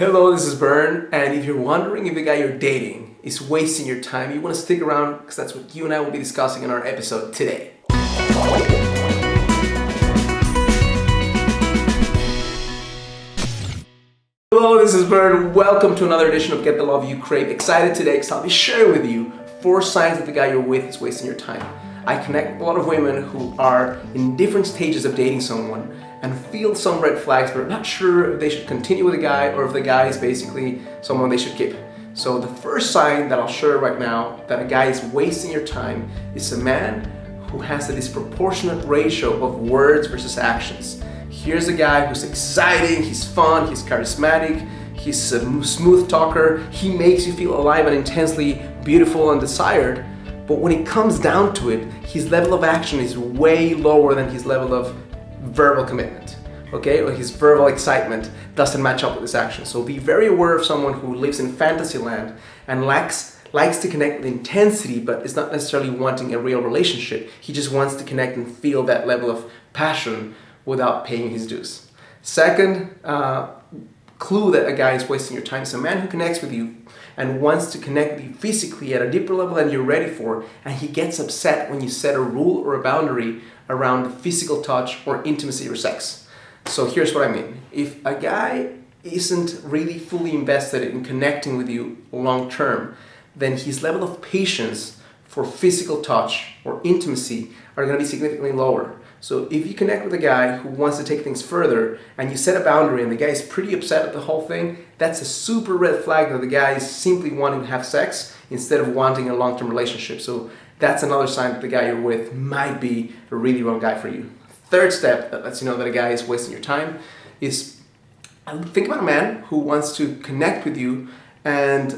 Hello, this is Bern, and if you're wondering if the guy you're dating is wasting your time, you want to stick around because that's what you and I will be discussing in our episode today. Hello, this is Bern. Welcome to another edition of Get the Love You Crave. Excited today because I'll be sharing with you 4 signs that the guy you're with is wasting your time. I connect with a lot of women who are in different stages of dating someone and feel some red flags but are not sure if they should continue with a guy or if the guy is basically someone they should keep. So the first sign that I'll share right now that a guy is wasting your time is a man who has a disproportionate ratio of words versus actions. Here's a guy who's exciting, he's fun, he's charismatic, he's a smooth talker, he makes you feel alive and intensely beautiful and desired. But when it comes down to it, his level of action is way lower than his level of verbal commitment, okay? Or his verbal excitement doesn't match up with his action. So be very aware of someone who lives in fantasy land and likes to connect with intensity, but is not necessarily wanting a real relationship. He just wants to connect and feel that level of passion without paying his dues. Second clue that a guy is wasting your time is a man who connects with you and wants to connect with you physically at a deeper level than you're ready for, and he gets upset when you set a rule or a boundary around physical touch or intimacy or sex. So here's what I mean. If a guy isn't really fully invested in connecting with you long term, then his level of patience for physical touch or intimacy are going to be significantly lower. So if you connect with a guy who wants to take things further and you set a boundary and the guy is pretty upset at the whole thing, that's a super red flag that the guy is simply wanting to have sex instead of wanting a long-term relationship. So that's another sign that the guy you're with might be a really wrong guy for you. Third step that lets you know that a guy is wasting your time is think about a man who wants to connect with you and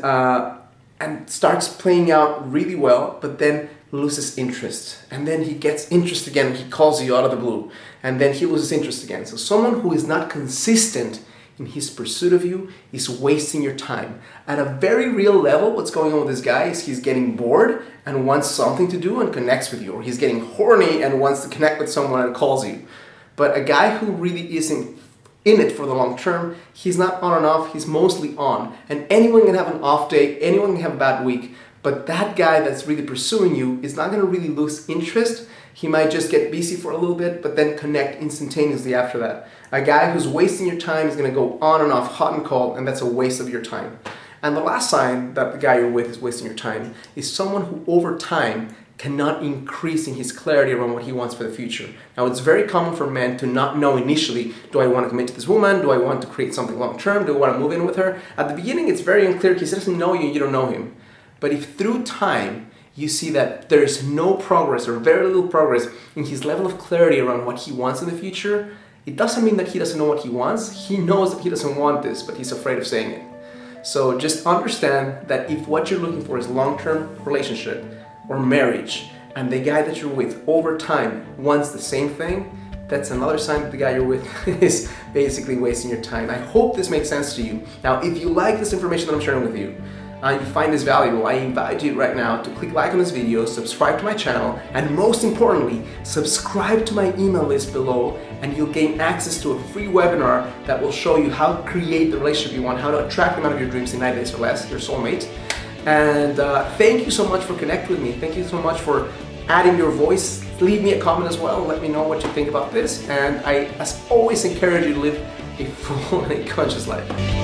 starts playing out really well, but then loses interest, and then he gets interest again, he calls you out of the blue, and then he loses interest again. So someone who is not consistent in his pursuit of you is wasting your time. At a very real level, what's going on with this guy is he's getting bored and wants something to do and connects with you, or he's getting horny and wants to connect with someone and calls you. But a guy who really isn't in it for the long term, he's not on and off, he's mostly on. And anyone can have an off day, anyone can have a bad week, but that guy that's really pursuing you is not going to really lose interest. He might just get busy for a little bit, but then connect instantaneously after that. A guy who's wasting your time is going to go on and off, hot and cold, and that's a waste of your time. And the last sign that the guy you're with is wasting your time is someone who over time cannot increase in his clarity around what he wants for the future. Now, it's very common for men to not know initially, do I want to commit to this woman? Do I want to create something long term? Do I want to move in with her? At the beginning, it's very unclear because he doesn't know you and you don't know him. But if through time you see that there is no progress or very little progress in his level of clarity around what he wants in the future, it doesn't mean that he doesn't know what he wants. He knows that he doesn't want this, but he's afraid of saying it. So just understand that if what you're looking for is long-term relationship or marriage, and the guy that you're with over time wants the same thing, that's another sign that the guy you're with is basically wasting your time. I hope this makes sense to you. Now, if you like this information that I'm sharing with you, you find this valuable, I invite you right now to click like on this video, subscribe to my channel, and most importantly, subscribe to my email list below, and you'll gain access to a free webinar that will show you how to create the relationship you want, how to attract them out of your dreams in 9 days or less, your soulmate. And thank you so much for connecting with me. Thank you so much for adding your voice. Leave me a comment as well. Let me know what you think about this. And I, as always, encourage you to live a full and conscious life.